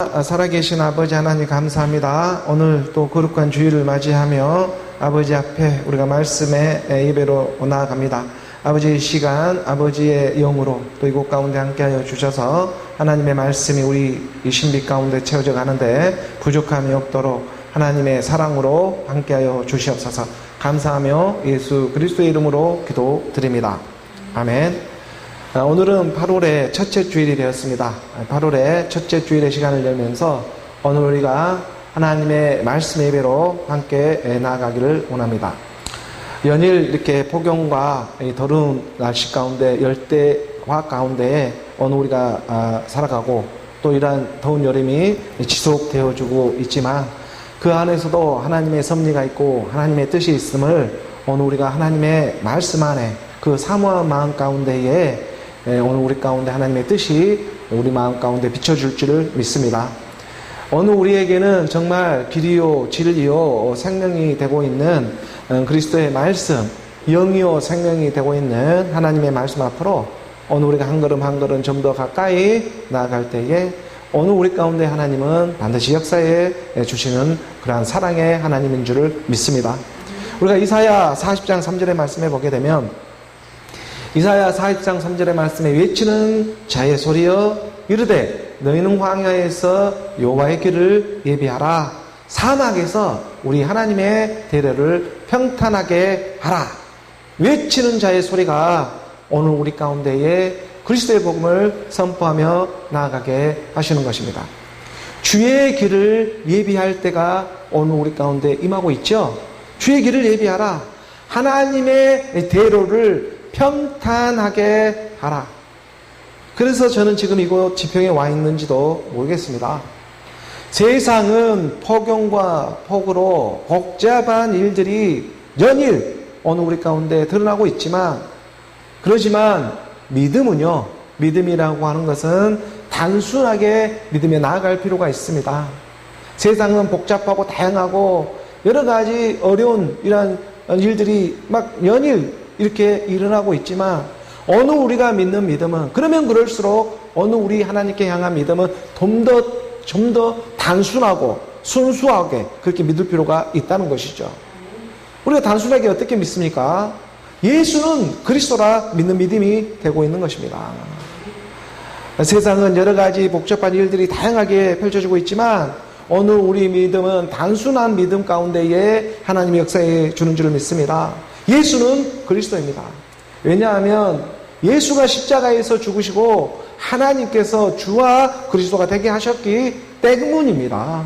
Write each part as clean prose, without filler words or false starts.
살아계신 아버지 하나님 감사합니다. 오늘 또 거룩한 주일을 맞이하며 아버지 앞에 우리가 말씀의 예배로 나아갑니다. 아버지 이 시간 아버지의 영으로 또 이곳 가운데 함께하여 주셔서 하나님의 말씀이 우리 이 신비 가운데 채워져 가는데 부족함이 없도록 하나님의 사랑으로 함께하여 주시옵소서. 감사하며 예수 그리스도의 이름으로 기도드립니다. 아멘. 오늘은 8월의 첫째 주일이 되었습니다. 8월의 첫째 주일의 시간을 열면서 오늘 우리가 하나님의 말씀 예배로 함께 나아가기를 원합니다. 연일 이렇게 폭염과 더러운 날씨 가운데 열대화 가운데 오늘 우리가 살아가고 또 이러한 더운 여름이 지속되어주고 있지만 그 안에서도 하나님의 섭리가 있고 하나님의 뜻이 있음을 오늘 우리가 하나님의 말씀 안에 그 사모한 마음 가운데에 오늘 우리 가운데 하나님의 뜻이 우리 마음 가운데 비춰줄 줄을 믿습니다. 오늘 우리에게는 정말 길이요 진리요 생명이 되고 있는 그리스도의 말씀, 영이요 생명이 되고 있는 하나님의 말씀 앞으로 오늘 우리가 한 걸음 한 걸음 좀 더 가까이 나아갈 때에 오늘 우리 가운데 하나님은 반드시 역사해 주시는 그러한 사랑의 하나님인 줄을 믿습니다. 우리가 이사야 40장 3절의 말씀에 보게 되면 이사야 40장 3절의 말씀에 외치는 자의 소리여 이르되 너희는 광야에서 여호와의 길을 예비하라. 사막에서 우리 하나님의 대례를 평탄하게 하라. 외치는 자의 소리가 오늘 우리 가운데에 그리스도의 복음을 선포하며 나아가게 하시는 것입니다. 주의 길을 예비할 때가 오늘 우리 가운데 임하고 있죠. 주의 길을 예비하라. 하나님의 대로를 평탄하게 하라. 그래서 저는 지금 이곳 지평에 와 있는지도 모르겠습니다. 세상은 폭염과 폭우로 복잡한 일들이 연일 오늘 우리 가운데 드러나고 있지만 그러지만 믿음은요, 믿음이라고 하는 것은 단순하게 믿음에 나아갈 필요가 있습니다. 세상은 복잡하고 다양하고 여러 가지 어려운 이런 일들이 막 연일 이렇게 일어나고 있지만 어느 우리가 믿는 믿음은 그러면 그럴수록 어느 우리 하나님께 향한 믿음은 좀 더 단순하고 순수하게 그렇게 믿을 필요가 있다는 것이죠. 우리가 단순하게 어떻게 믿습니까? 예수는 그리스도라 믿는 믿음이 되고 있는 것입니다. 세상은 여러 가지 복잡한 일들이 다양하게 펼쳐지고 있지만 어느 우리 믿음은 단순한 믿음 가운데에 하나님의 역사에 주는 줄을 믿습니다. 예수는 그리스도입니다. 왜냐하면 예수가 십자가에서 죽으시고 하나님께서 주와 그리스도가 되게 하셨기 때문입니다.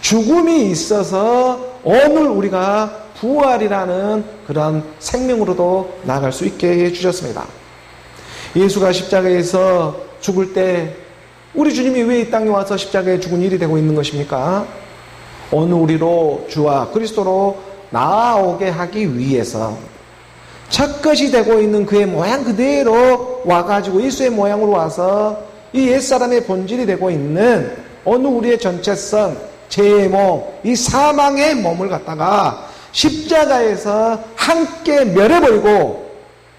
죽음이 있어서 오늘 우리가 부활이라는 그런 생명으로도 나아갈 수 있게 해주셨습니다. 예수가 십자가에서 죽을 때 우리 주님이 왜 이 땅에 와서 십자가에 죽은 일이 되고 있는 것입니까? 오늘 우리로 주와 그리스도로 나아오게 하기 위해서 첫것이 되고 있는 그의 모양 그대로 와가지고 예수의 모양으로 와서 이 옛사람의 본질이 되고 있는 어느 우리의 전체성, 제 몸, 이 사망의 몸을 갖다가 십자가에서 함께 멸해버리고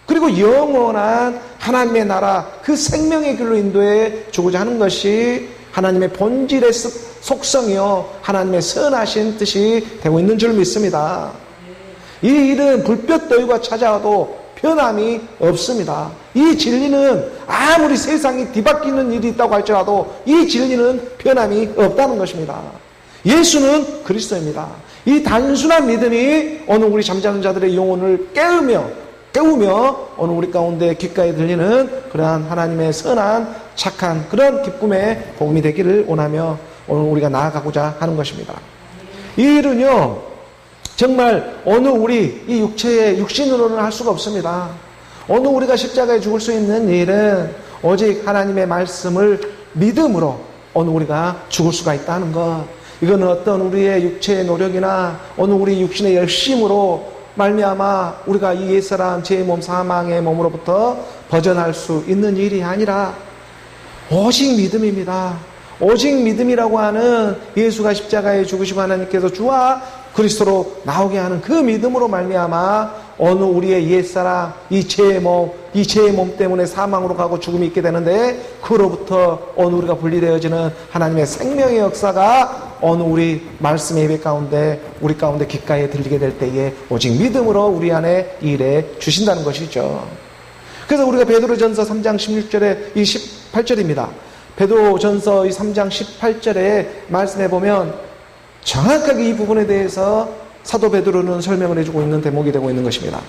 그리고 영원한 하나님의 나라 그 생명의 길로 인도해 주고자 하는 것이 하나님의 본질의 속성이요 하나님의 선하신 뜻이 되고 있는 줄 믿습니다. 이 일은 불볕더위가 찾아와도 변함이 없습니다. 이 진리는 아무리 세상이 뒤바뀌는 일이 있다고 할지라도 이 진리는 변함이 없다는 것입니다. 예수는 그리스도입니다. 이 단순한 믿음이 오늘 우리 잠자는 자들의 영혼을 깨우며 오늘 우리 가운데 귓가에 들리는 그러한 하나님의 선한 착한 그런 기쁨의 복음이 되기를 원하며 오늘 우리가 나아가고자 하는 것입니다. 이 일은요 정말 어느 우리 이 육체의 육신으로는 할 수가 없습니다. 어느 우리가 십자가에 죽을 수 있는 일은 오직 하나님의 말씀을 믿음으로 어느 우리가 죽을 수가 있다는 것. 이거는 어떤 우리의 육체의 노력이나 어느 우리 육신의 열심으로 말미암아 우리가 이 옛사람 제 몸 사망의 몸으로부터 벗어날 수 있는 일이 아니라 오직 믿음입니다. 오직 믿음이라고 하는 예수가 십자가에 죽으시고 하나님께서 주와 그리스도로 나오게 하는 그 믿음으로 말미암아 어느 우리의 옛사람, 이 죄의 몸 때문에 사망으로 가고 죽음이 있게 되는데, 그로부터 어느 우리가 분리되어지는 하나님의 생명의 역사가 어느 우리 말씀의 예배 가운데, 우리 가운데 귓가에 들리게 될 때에 오직 믿음으로 우리 안에 일해 주신다는 것이죠. 그래서 우리가 베드로전서 3장 16절에 이 18절입니다. 베드로전서 이 3장 18절에 말씀해 보면 정확하게 이 부분에 대해서 사도 베드로는 설명을 해주고 있는 대목이 되고 있는 것입니다.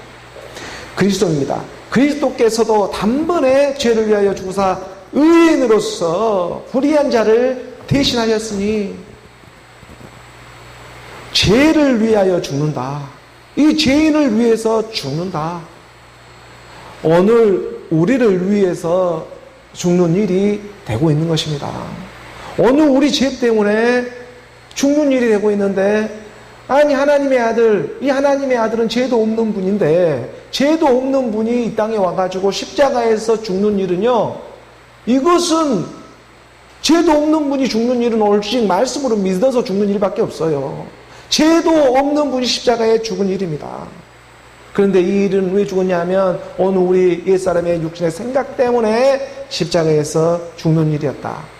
그리스도입니다. 그리스도께서도 단번에 죄를 위하여 죽으사 의인으로서 불의한 자를 대신하였으니 죄를 위하여 죽는다. 이 죄인을 위해서 죽는다. 오늘 우리를 위해서 죽는 일이 되고 있는 것입니다. 어느 우리 죄 때문에 죽는 일이 되고 있는데, 아니 하나님의 아들, 이 하나님의 아들은 죄도 없는 분인데 죄도 없는 분이 이 땅에 와가지고 십자가에서 죽는 일은요, 이것은 죄도 없는 분이 죽는 일은 오직 말씀으로 믿어서 죽는 일밖에 없어요. 죄도 없는 분이 십자가에 죽은 일입니다. 그런데 이 일은 왜 죽었냐면 어느 우리 옛사람의 육신의 생각 때문에 십자가에서 죽는 일이었다.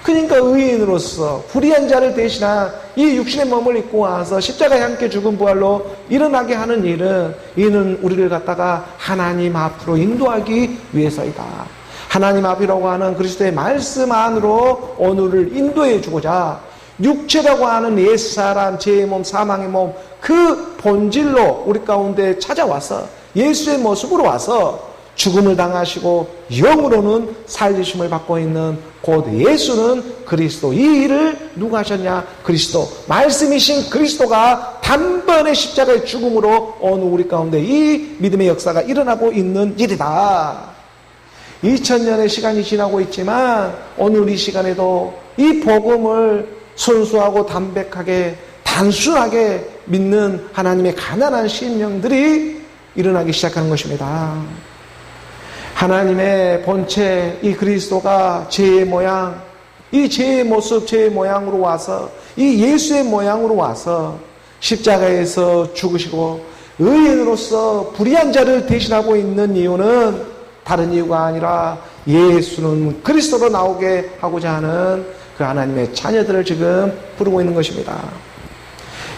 그러니까 의인으로서 불의한 자를 대신한 이 육신의 몸을 입고 와서 십자가에 함께 죽은 부활로 일어나게 하는 일은, 이는 우리를 갖다가 하나님 앞으로 인도하기 위해서이다. 하나님 앞이라고 하는 그리스도의 말씀 안으로 오늘을 인도해 주고자 육체라고 하는 옛사람, 죄의 몸, 사망의 몸, 그 본질로 우리 가운데 찾아와서 예수의 모습으로 와서 죽음을 당하시고 영으로는 살리심을 받고 있는 곧 예수는 그리스도. 이 일을 누가 하셨냐? 그리스도. 말씀이신 그리스도가 단번에 십자가의 죽음으로 어느 우리 가운데 이 믿음의 역사가 일어나고 있는 일이다. 2000년의 시간이 지나고 있지만 오늘 이 시간에도 이 복음을 순수하고 담백하게 단순하게 믿는 하나님의 가난한 심령들이 일어나기 시작하는 것입니다. 하나님의 본체 이 그리스도가 죄의 모양, 이 죄의 모습, 죄의 모양으로 와서 이 예수의 모양으로 와서 십자가에서 죽으시고 의인으로서 불의한 자를 대신하고 있는 이유는 다른 이유가 아니라 예수는 그리스도로 나오게 하고자 하는 그 하나님의 자녀들을 지금 부르고 있는 것입니다.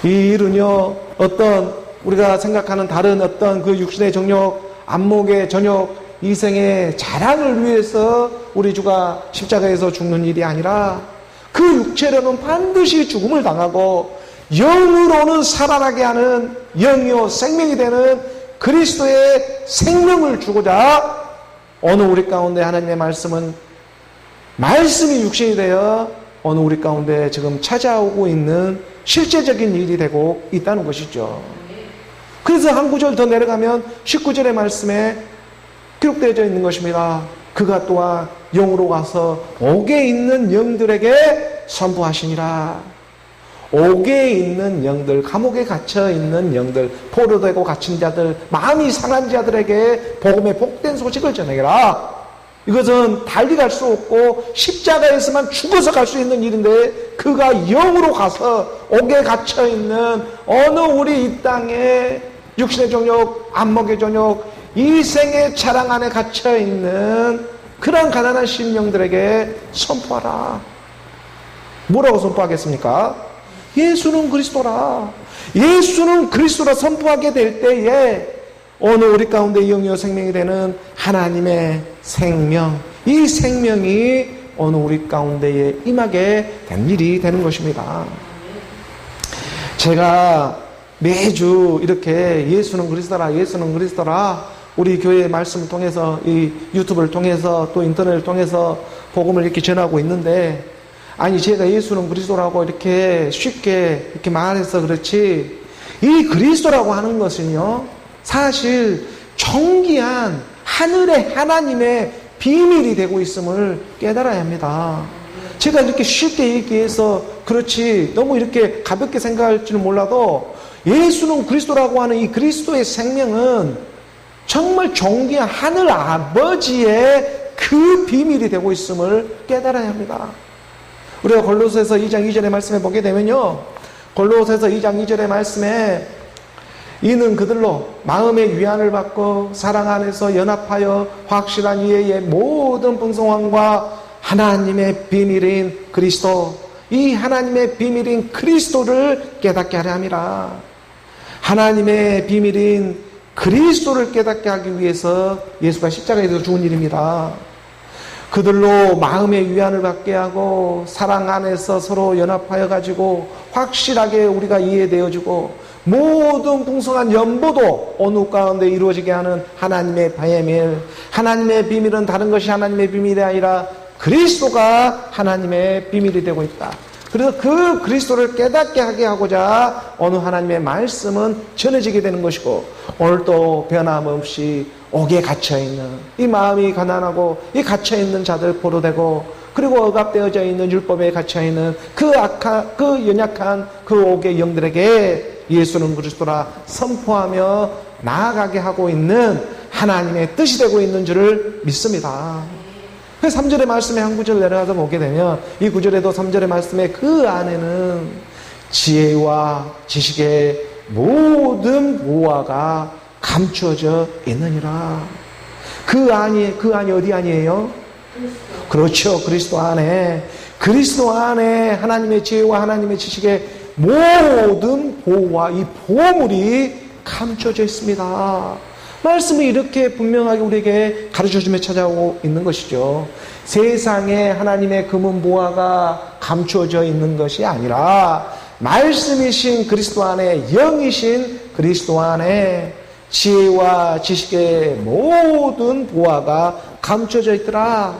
이 일은요, 어떤 우리가 생각하는 다른 어떤 그 육신의 정욕, 안목의 전욕, 이생의 자랑을 위해서 우리 주가 십자가에서 죽는 일이 아니라 그 육체로는 반드시 죽음을 당하고 영으로는 살아나게 하는 영이요 생명이 되는 그리스도의 생명을 주고자 어느 우리 가운데 하나님의 말씀은 말씀이 육신이 되어 어느 우리 가운데 지금 찾아오고 있는 실제적인 일이 되고 있다는 것이죠. 그래서 한 구절 더 내려가면 19절의 말씀에 기록되어져 있는 것입니다. 그가 또한 영으로 가서 옥에 있는 영들에게 선포하시니라. 옥에 있는 영들, 감옥에 갇혀 있는 영들, 포로되고 갇힌 자들, 마음이 상한 자들에게 복음의 복된 소식을 전해라. 이것은 달리 갈 수 없고 십자가에서만 죽어서 갈 수 있는 일인데, 그가 영으로 가서 옥에 갇혀 있는 어느 우리 이 땅에 육신의 정욕, 안목의 정욕, 이생의 자랑 안에 갇혀 있는 그런 가난한 심령들에게 선포하라. 뭐라고 선포하겠습니까? 예수는 그리스도라. 예수는 그리스도라 선포하게 될 때에 어느 우리 가운데 영이요 생명이 되는 하나님의 생명, 이 생명이 어느 우리 가운데에 임하게 된 일이 되는 것입니다. 제가 매주 이렇게 예수는 그리스도라, 예수는 그리스도라, 우리 교회의 말씀을 통해서, 이 유튜브를 통해서, 또 인터넷을 통해서 복음을 이렇게 전하고 있는데, 아니 제가 예수는 그리스도라고 이렇게 쉽게 이렇게 말해서 그렇지, 이 그리스도라고 하는 것은요, 사실 존귀한 하늘의 하나님의 비밀이 되고 있음을 깨달아야 합니다. 제가 이렇게 쉽게 얘기해서 그렇지 너무 이렇게 가볍게 생각할지는 몰라도 예수는 그리스도라고 하는 이 그리스도의 생명은 정말 존귀한 하늘 아버지의 그 비밀이 되고 있음을 깨달아야 합니다. 우리가 골로새서 2장 2절의 말씀에 보게 되면요, 골로새서 2장 2절의 말씀에 이는 그들로 마음의 위안을 받고 사랑 안에서 연합하여 확실한 이해의 모든 풍성함과 하나님의 비밀인 그리스도, 이 하나님의 비밀인 그리스도를 깨닫게 하려 함이라. 하나님의 비밀인 그리스도를 깨닫게 하기 위해서 예수가 십자가에서 죽은 일입니다. 그들로 마음의 위안을 받게 하고 사랑 안에서 서로 연합하여 가지고 확실하게 우리가 이해되어지고 모든 풍성한 연보도 어느 가운데 이루어지게 하는 하나님의 비밀. 하나님의 비밀은 다른 것이 하나님의 비밀이 아니라 그리스도가 하나님의 비밀이 되고 있다. 그래서 그 그리스도를 깨닫게 하게 하고자 어느 하나님의 말씀은 전해지게 되는 것이고, 오늘도 변함없이 옥에 갇혀있는, 이 마음이 가난하고 이 갇혀있는 자들 보로되고, 그리고 억압되어져 있는 율법에 갇혀있는 그 악한, 그 연약한 그 옥의 영들에게 예수는 그리스도라 선포하며 나아가게 하고 있는 하나님의 뜻이 되고 있는 줄을 믿습니다. 3절의 말씀에 한 구절 내려가서 보게 되면, 이 구절에도 3절의 말씀에 그 안에는 지혜와 지식의 모든 보화가 감추어져 있느니라. 그 안이 어디 안이에요? 그렇죠. 그리스도 안에. 그리스도 안에 하나님의 지혜와 하나님의 지식의 모든 보호와 이 보물이 감춰져 있습니다. 말씀이 이렇게 분명하게 우리에게 가르쳐주며 찾아오고 있는 것이죠. 세상에 하나님의 금은 보화가 감추어져 있는 것이 아니라 말씀이신 그리스도 안에, 영이신 그리스도 안에 지혜와 지식의 모든 보화가 감춰져 있더라.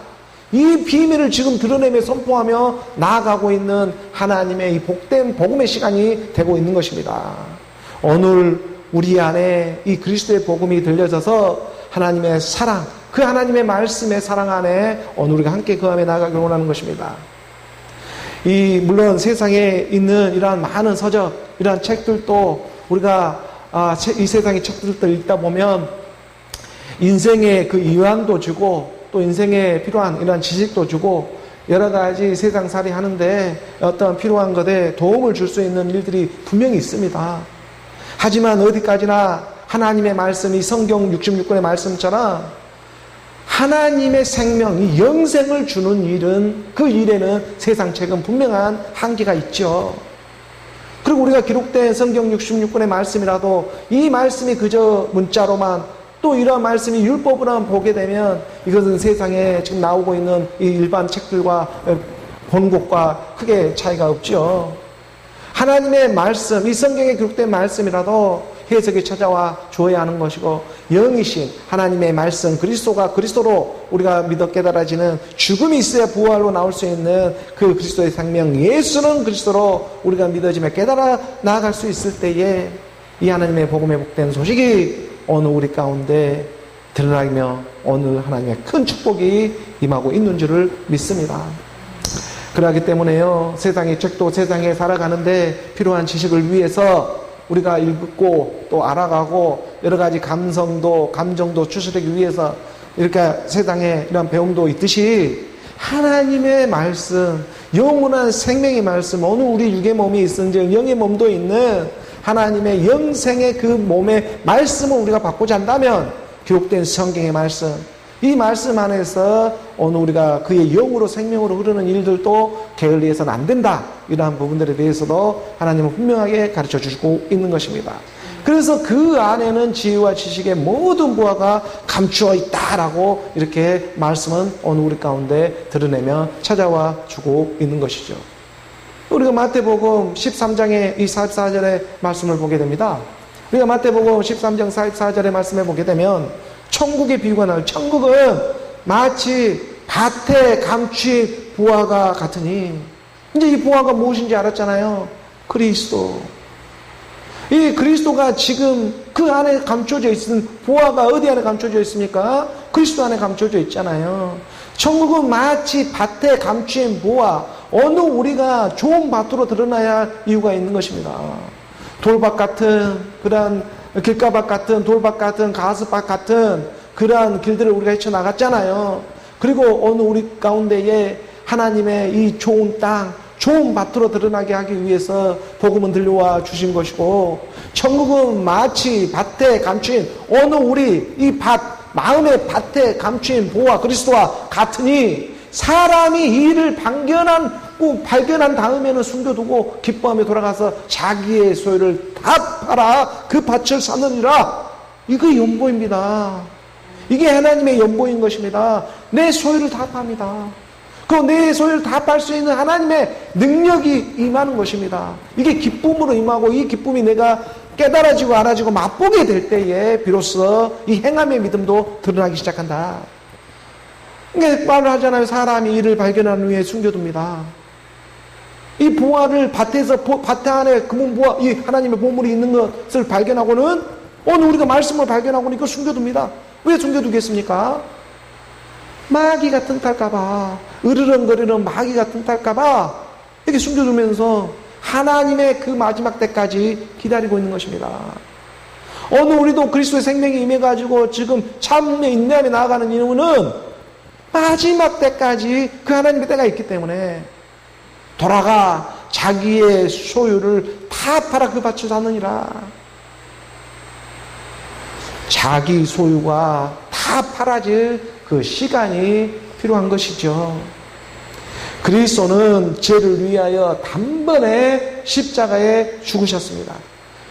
이 비밀을 지금 드러내며 선포하며 나아가고 있는 하나님의 이 복된 복음의 시간이 되고 있는 것입니다. 오늘 우리 안에 이 그리스도의 복음이 들려져서 하나님의 사랑, 그 하나님의 말씀의 사랑 안에 오늘 우리가 함께 그 안에 나아가길 원하는 것입니다. 물론 세상에 있는 이러한 많은 서적, 이러한 책들도 우리가 이 세상의 책들을 읽다 보면 인생의 그 이완도 주고 또 인생에 필요한 이러한 지식도 주고 여러 가지 세상살이 하는데 어떤 필요한 것에 도움을 줄 수 있는 일들이 분명히 있습니다. 하지만 어디까지나 하나님의 말씀이 성경 66권의 말씀처럼 하나님의 생명, 이 영생을 주는 일은, 그 일에는 세상 책은 분명한 한계가 있죠. 그리고 우리가 기록된 성경 66권의 말씀이라도 이 말씀이 그저 문자로만, 또 이러한 말씀이 율법으로만 보게 되면 이것은 세상에 지금 나오고 있는 이 일반 책들과 본국과 크게 차이가 없죠. 하나님의 말씀, 이 성경에 기록된 말씀이라도 해석이 찾아와 주어야 하는 것이고, 영이신 하나님의 말씀, 그리스도로 우리가 믿어 깨달아지는, 죽음이 있어야 부활로 나올 수 있는 그 그리스도의 생명, 예수는 그리스도로 우리가 믿어지며 깨달아 나아갈 수 있을 때에 이 하나님의 복음의 복된 소식이 오늘 우리 가운데 드러나며 오늘 하나님의 큰 축복이 임하고 있는 줄을 믿습니다. 그러기 때문에요, 세상의 책도 세상에 살아가는데 필요한 지식을 위해서 우리가 읽고 또 알아가고 여러 가지 감정도 추스르기 위해서 이렇게 세상에 이런 배움도 있듯이 하나님의 말씀, 영원한 생명의 말씀, 어느 우리 육의 몸이 있은지 영의 몸도 있는 하나님의 영생의 그 몸의 말씀을 우리가 받고자 한다면 기록된 성경의 말씀, 이 말씀 안에서 오늘 우리가 그의 영으로 생명으로 흐르는 일들도 게을리해서는 안 된다. 이러한 부분들에 대해서도 하나님은 분명하게 가르쳐 주시고 있는 것입니다. 그래서 그 안에는 지혜와 지식의 모든 보화가 감추어 있다라고 이렇게 말씀은 오늘 우리 가운데 드러내며 찾아와 주고 있는 것이죠. 우리가 마태복음 13장의 이 44절의 말씀을 보게 됩니다. 우리가 마태복음 13장 44절의 말씀을 보게 되면 천국의 비유가 나와요. 천국은 마치 밭에 감추인 보화가 같으니, 이제 이 보화가 무엇인지 알았잖아요. 그리스도. 이 그리스도가 지금 그 안에 감춰져 있는 보화가 어디 안에 감춰져 있습니까? 그리스도 안에 감춰져 있잖아요. 천국은 마치 밭에 감추인 보화, 어느 우리가 좋은 밭으로 드러나야 할 이유가 있는 것입니다. 돌밭 같은 그런 길가밭 같은, 돌밭 같은, 가스밭 같은 그러한 길들을 우리가 헤쳐나갔잖아요. 그리고 오늘 우리 가운데에 하나님의 이 좋은 땅, 좋은 밭으로 드러나게 하기 위해서 복음은 들려와 주신 것이고, 천국은 마치 밭에 감추인 어느 우리 이 마음의 밭에 감추인 보화 그리스도와 같으니, 사람이 이를 발견한 다음에는 숨겨두고 기뻐하며 돌아가서 자기의 소유를 다 팔아 그 밭을 사느니라. 이게 연보입니다. 이게 하나님의 연보인 것입니다. 내 소유를 다 팝니다. 그 내 소유를 다 팔 수 있는 하나님의 능력이 임하는 것입니다. 이게 기쁨으로 임하고, 이 기쁨이 내가 깨달아지고 알아지고 맛보게 될 때에 비로소 이 행함의 믿음도 드러나기 시작한다. 이게 말을 하잖아요. 사람이 이를 발견한 후에 숨겨둡니다. 이 보화를 밭 안에 금은 보화, 이 하나님의 보물이 있는 것을 발견하고는, 오늘 우리가 말씀을 발견하고는 이거 숨겨둡니다. 왜 숨겨두겠습니까? 마귀가 틈탈까봐, 으르렁거리는 마귀가 틈탈까봐 이렇게 숨겨두면서 하나님의 그 마지막 때까지 기다리고 있는 것입니다. 오늘 우리도 그리스도의 생명이 임해가지고 지금 참의 인내함에 나아가는 이유는 마지막 때까지 그 하나님의 때가 있기 때문에, 돌아가 자기의 소유를 다 팔아 그 밭을 사느니라. 자기 소유가 다 팔아질 그 시간이 필요한 것이죠. 그리스도는 죄를 위하여 단번에 십자가에 죽으셨습니다.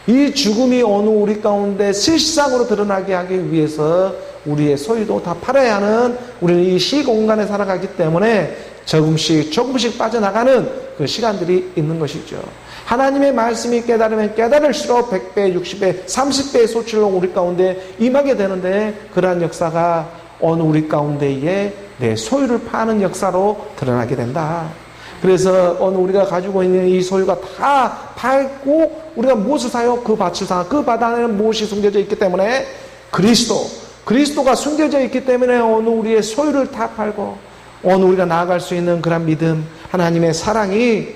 이 죽음이 어느 우리 가운데 실상으로 드러나게 하기 위해서 우리의 소유도 다 팔아야 하는, 우리는 이 시공간에 살아가기 때문에 조금씩 빠져나가는 그 시간들이 있는 것이죠. 하나님의 말씀이 깨달으면 깨달을수록 100배, 60배, 30배의 소출로 우리 가운데 임하게 되는데, 그러한 역사가 어느 우리 가운데에 내 소유를 파는 역사로 드러나게 된다. 그래서 어느 우리가 가지고 있는 이 소유가 다 팔고 우리가 무엇을 사요? 그 밭을 사. 그 밭 안에는 무엇이 숨겨져 있기 때문에? 그리스도가 숨겨져 있기 때문에 어느 우리의 소유를 다 팔고 어느 우리가 나아갈 수 있는 그런 믿음, 하나님의 사랑이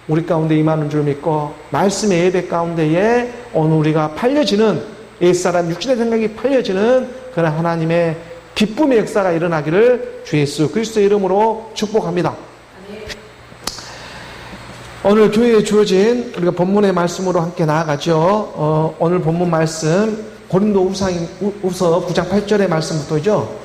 우리 가운데 임하는 줄 믿고, 말씀의 예배 가운데에 어느 우리가 팔려지는, 옛사람 육신의 생각이 팔려지는 그런 하나님의 기쁨의 역사가 일어나기를 주 예수 그리스도의 이름으로 축복합니다. 오늘 교회에 주어진 우리가 본문의 말씀으로 함께 나아가죠. 오늘 본문 말씀 고린도후서 9장 8절의 말씀부터죠.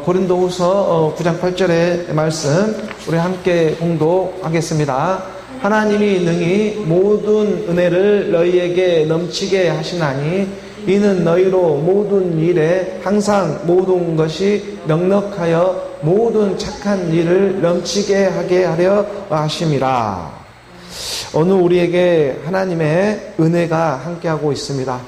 고린도후서 9장 8절의 말씀 우리 함께 공독하겠습니다. 하나님이 능히 모든 은혜를 너희에게 넘치게 하시나니 이는 너희로 모든 일에 항상 모든 것이 넉넉하여 모든 착한 일을 넘치게 하게 하려 하심이라. 오늘 우리에게 하나님의 은혜가 함께하고 있습니다.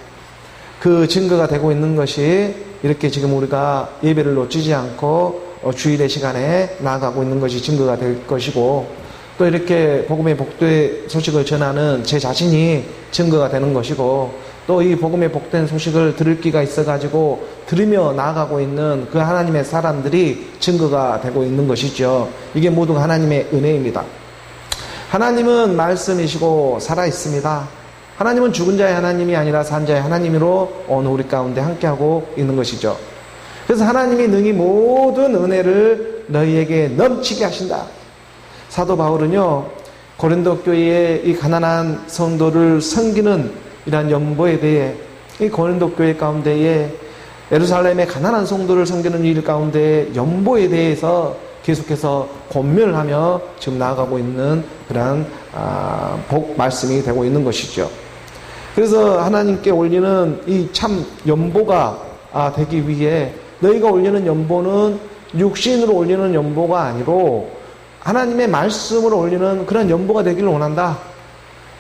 그 증거가 되고 있는 것이 이렇게 지금 우리가 예배를 놓치지 않고 주일의 시간에 나아가고 있는 것이 증거가 될 것이고, 또 이렇게 복음의 복된 소식을 전하는 제 자신이 증거가 되는 것이고, 또 이 복음의 복된 소식을 들을 기가 있어가지고 들으며 나아가고 있는 그 하나님의 사람들이 증거가 되고 있는 것이죠. 이게 모두 하나님의 은혜입니다. 하나님은 말씀이시고 살아있습니다. 하나님은 죽은 자의 하나님이 아니라 산 자의 하나님으로 오늘 우리 가운데 함께하고 있는 것이죠. 그래서 하나님이 능히 모든 은혜를 너희에게 넘치게 하신다. 사도 바울은요, 고린도 교회의 이 가난한 성도를 섬기는 이러한 연보에 대해, 이 고린도 교회 가운데에 예루살렘의 가난한 성도를 섬기는 일 가운데 연보에 대해서 계속해서 권면을 하며 지금 나아가고 있는 그러한 복 말씀이 되고 있는 것이죠. 그래서 하나님께 올리는 이 참 연보가 되기 위해, 너희가 올리는 연보는 육신으로 올리는 연보가 아니고 하나님의 말씀으로 올리는 그런 연보가 되기를 원한다.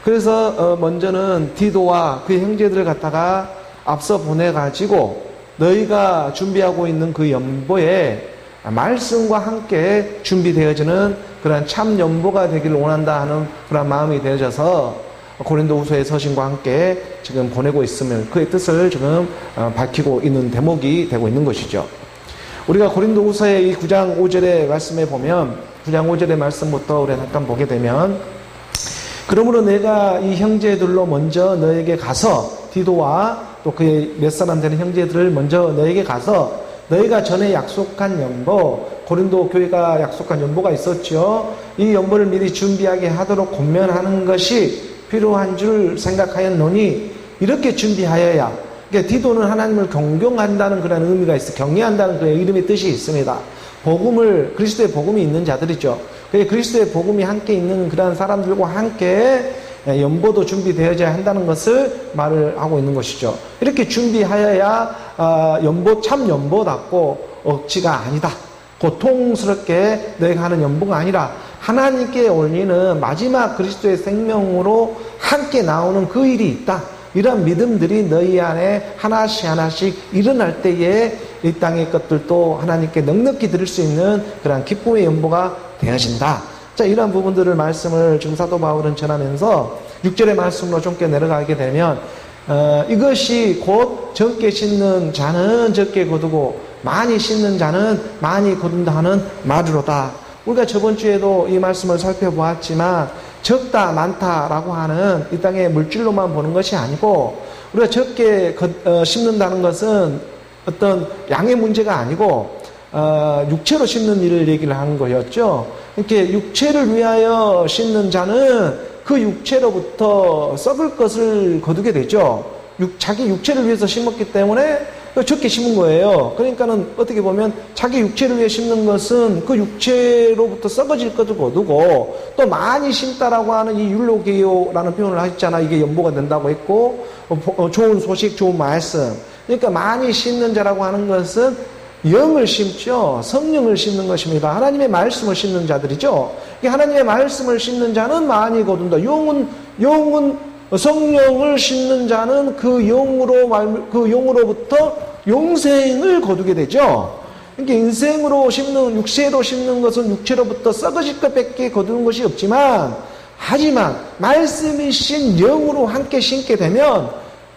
그래서 먼저는 디도와 그 형제들을 갖다가 앞서 보내가지고 너희가 준비하고 있는 그 연보에 말씀과 함께 준비되어지는 그런 참 연보가 되기를 원한다 하는 그런 마음이 되어져서 고린도후서의 서신과 함께 지금 보내고 있으면 그의 뜻을 지금 밝히고 있는 대목이 되고 있는 것이죠. 우리가 고린도후서의 이 9장 5절의 말씀에 보면, 9장 5절의 말씀부터 우리가 잠깐 보게 되면, 그러므로 내가 이 형제들로 먼저 너에게 가서, 디도와 또 그의 몇 사람 되는 형제들을 먼저 너에게 가서 너희가 전에 약속한 연보, 고린도 교회가 약속한 연보가 있었죠. 이 연보를 미리 준비하게 하도록 권면하는 것이 필요한 줄 생각하였노니 이렇게 준비하여야, 그러니까 디도는 하나님을 경경한다는 그런 의미가 있어, 경외한다는 그런 이름의 뜻이 있습니다. 복음을, 그리스도의 복음이 있는 자들이죠. 그리스도의 복음이 함께 있는 그런 사람들과 함께 연보도 준비되어져야 한다는 것을 말을 하고 있는 것이죠. 이렇게 준비하여야 연보, 참 연보답고 억지가 아니다, 고통스럽게 너희가 하는 연보가 아니라 하나님께 올리는 마지막 그리스도의 생명으로 함께 나오는 그 일이 있다, 이런 믿음들이 너희 안에 하나씩 하나씩 일어날 때에 이 땅의 것들도 하나님께 넉넉히 드릴 수 있는 그런 기쁨의 연보가 되어진다. 자, 이런 부분들을 말씀을 지금 사도 바울은 전하면서 6절의 말씀으로 좀 내려가게 되면 이것이 곧 적게 씻는 자는 적게 거두고 많이 씻는 자는 많이 거둔다 하는 말이로다. 우리가 저번 주에도 이 말씀을 살펴보았지만 적다 많다라고 하는 이 땅의 물질로만 보는 것이 아니고, 우리가 적게 심는다는 것은 어떤 양의 문제가 아니고 육체로 심는 일을 얘기를 하는 거였죠. 이렇게 육체를 위하여 심는 자는 그 육체로부터 썩을 것을 거두게 되죠. 자기 육체를 위해서 심었기 때문에 적게 심은 거예요. 그러니까는 어떻게 보면 자기 육체를 위해 심는 것은 그 육체로부터 썩어질 것을 거두고, 또 많이 심다라고 하는 이 율로게요라는 표현을 하셨잖아. 이게 연보가 된다고 했고, 좋은 소식, 좋은 말씀. 그러니까 많이 심는 자라고 하는 것은 영을 심죠. 성령을 심는 것입니다. 하나님의 말씀을 심는 자들이죠. 하나님의 말씀을 심는 자는 많이 거둔다. 영은 성령을 심는 자는 그 영으로부터 용생을 거두게 되죠. 그러니까 인생으로 심는, 육체로 심는 것은 육체로부터 썩어질 것밖에 거두는 것이 없지만, 하지만 말씀이신 영으로 함께 심게 되면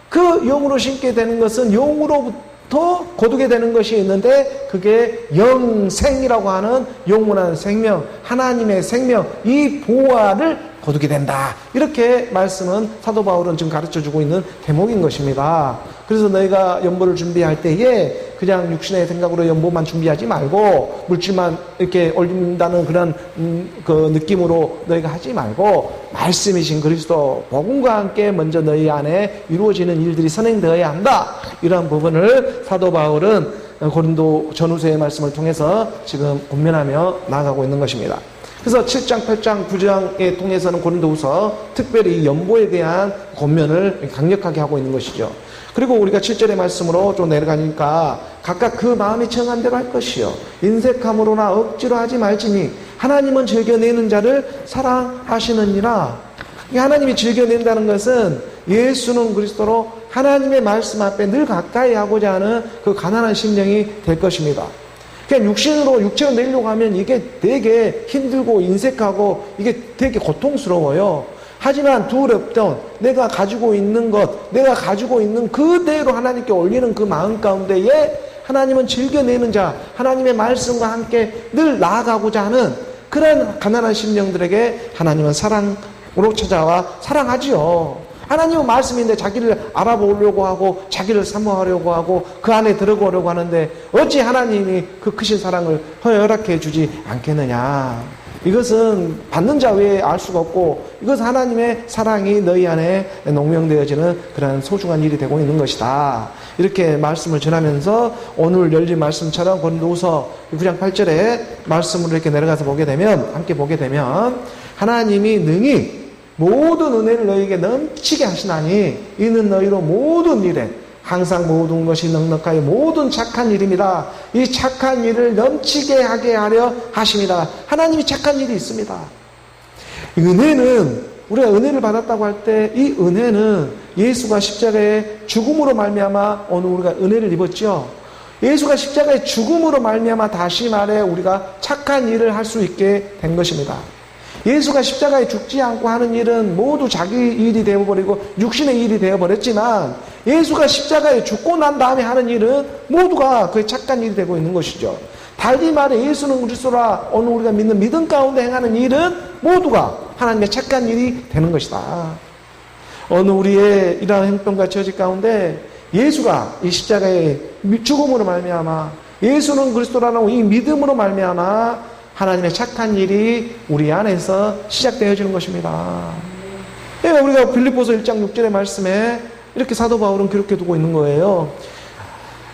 그 영으로 심게 되는 것은 영으로부터 거두게 되는 것이 있는데, 그게 영생이라고 하는 영원한 생명, 하나님의 생명, 이 보화를 거두게 된다. 이렇게 말씀은 사도 바울은 지금 가르쳐주고 있는 대목인 것입니다. 그래서 너희가 연보를 준비할 때에 그냥 육신의 생각으로 연보만 준비하지 말고, 물질만 이렇게 올린다는 그런 그 느낌으로 너희가 하지 말고, 말씀이신 그리스도 복음과 함께 먼저 너희 안에 이루어지는 일들이 선행되어야 한다. 이런 부분을 사도 바울은 고린도 전후서의 말씀을 통해서 지금 권면하며 나아가고 있는 것입니다. 그래서 7장, 8장, 9장에 통해서는 고린도후서 특별히 이 연보에 대한 권면을 강력하게 하고 있는 것이죠. 그리고 우리가 7절의 말씀으로 좀 내려가니까 각각 그 마음이 청한 대로 할 것이요, 인색함으로나 억지로 하지 말지니 하나님은 즐겨내는 자를 사랑하시느니라. 하나님이 즐겨낸다는 것은 예수는 그리스도로 하나님의 말씀 앞에 늘 가까이 하고자 하는 그 가난한 심령이 될 것입니다. 그냥 육체로 내려고 하면 이게 되게 힘들고 인색하고 이게 되게 고통스러워요. 하지만 두렵던 내가 가지고 있는 것, 내가 가지고 있는 그대로 하나님께 올리는 그 마음 가운데에 하나님은 즐겨내는 자, 하나님의 말씀과 함께 늘 나아가고자 하는 그런 가난한 심령들에게 하나님은 사랑으로 찾아와 사랑하지요. 하나님은 말씀인데 자기를 알아보려고 하고 자기를 사모하려고 하고 그 안에 들어가려고 하는데 어찌 하나님이 그 크신 사랑을 허락해 주지 않겠느냐. 이것은 받는 자 외에 알 수가 없고, 이것은 하나님의 사랑이 너희 안에 농명되어지는 그런 소중한 일이 되고 있는 것이다. 이렇게 말씀을 전하면서 오늘 열린 말씀처럼 고린도후서 9장 8절에 말씀으로 이렇게 내려가서 함께 보게 되면 하나님이 능히 모든 은혜를 너희에게 넘치게 하시나니 이는 너희로 모든 일에 항상 모든 것이 넉넉하여 모든 착한 일입니다. 이 착한 일을 넘치게 하게 하려 하심이다. 하나님이 착한 일이 있습니다. 은혜는, 우리가 은혜를 받았다고 할 때 이 은혜는 예수가 십자가의 죽음으로 말미암아 오늘 우리가 은혜를 입었죠. 예수가 십자가의 죽음으로 말미암아 다시 말해 우리가 착한 일을 할 수 있게 된 것입니다. 예수가 십자가에 죽지 않고 하는 일은 모두 자기 일이 되어버리고 육신의 일이 되어버렸지만, 예수가 십자가에 죽고 난 다음에 하는 일은 모두가 그의 착한 일이 되고 있는 것이죠. 달리 말해 예수는 그리스도라 오늘 우리가 믿는 믿음 가운데 행하는 일은 모두가 하나님의 착한 일이 되는 것이다. 어느 우리의 이러한 형편과 처지 가운데 예수가 이 십자가의 죽음으로 말미암아, 예수는 그리스도라는 이 믿음으로 말미암아 하나님의 착한 일이 우리 안에서 시작되어지는 것입니다. 우리가 빌립보서 1장 6절의 말씀에 이렇게 사도 바울은 기록해 두고 있는 거예요.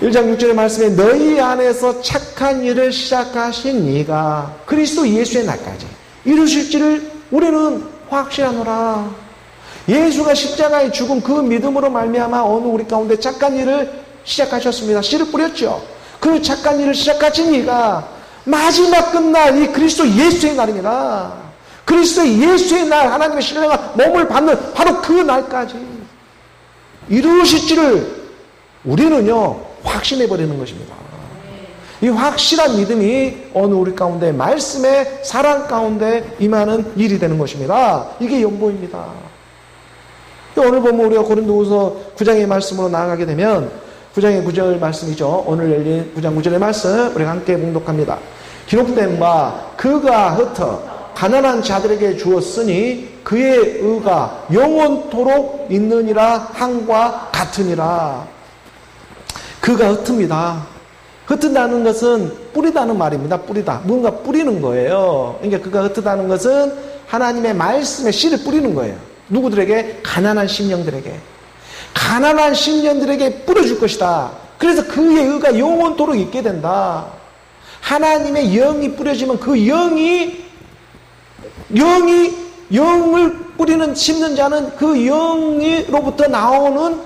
1장 6절의 말씀에 너희 안에서 착한 일을 시작하신 이가 그리스도 예수의 날까지 이루실지를 우리는 확신하노라. 예수가 십자가에 죽은 그 믿음으로 말미암아 어느 우리 가운데 착한 일을 시작하셨습니다. 씨를 뿌렸죠. 그 착한 일을 시작하신 이가 마지막 끝날 이 그리스도 예수의 날입니다. 그리스도 예수의 날 하나님의 신령한 몸을 받는 바로 그 날까지 이루실지를 우리는요 확신해버리는 것입니다. 이 확실한 믿음이 어느 우리 가운데 말씀의 사랑 가운데 임하는 일이 되는 것입니다. 이게 연보입니다. 오늘 보면 우리가 고린도후서 9장의 말씀으로 나아가게 되면 9장의 9절 말씀이죠. 오늘 열린 9장 9절의 말씀 우리가 함께 봉독합니다. 기록된 바 그가 흩어 가난한 자들에게 주었으니 그의 의가 영원토록 있느니라 한과 같으니라. 그가 흩습니다. 흩은다는 것은 뿌리다는 말입니다. 뿌리다. 뭔가 뿌리는 거예요. 그러니까 그가 흩다는 것은 하나님의 말씀에 씨를 뿌리는 거예요. 누구들에게? 가난한 심령들에게. 가난한 심령들에게 뿌려줄 것이다. 그래서 그의 의가 영원토록 있게 된다. 하나님의 영이 뿌려지면 그 영을 뿌리는 심는 자는 그 영으로부터 나오는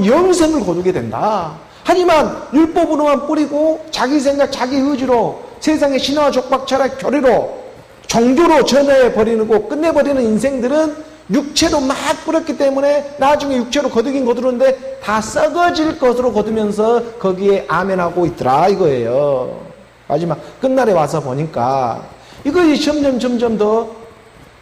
영생을 거두게 된다. 하지만 율법으로만 뿌리고 자기 생각, 자기 의지로 세상의 신화와 족박 철학 교리로 종교로 전해버리고 끝내버리는 인생들은 육체로 막 뿌렸기 때문에 나중에 육체로 거두는데 다 썩어질 것으로 거두면서 거기에 아멘하고 있더라 이거예요. 마지막 끝날에 와서 보니까 이것이 점점 더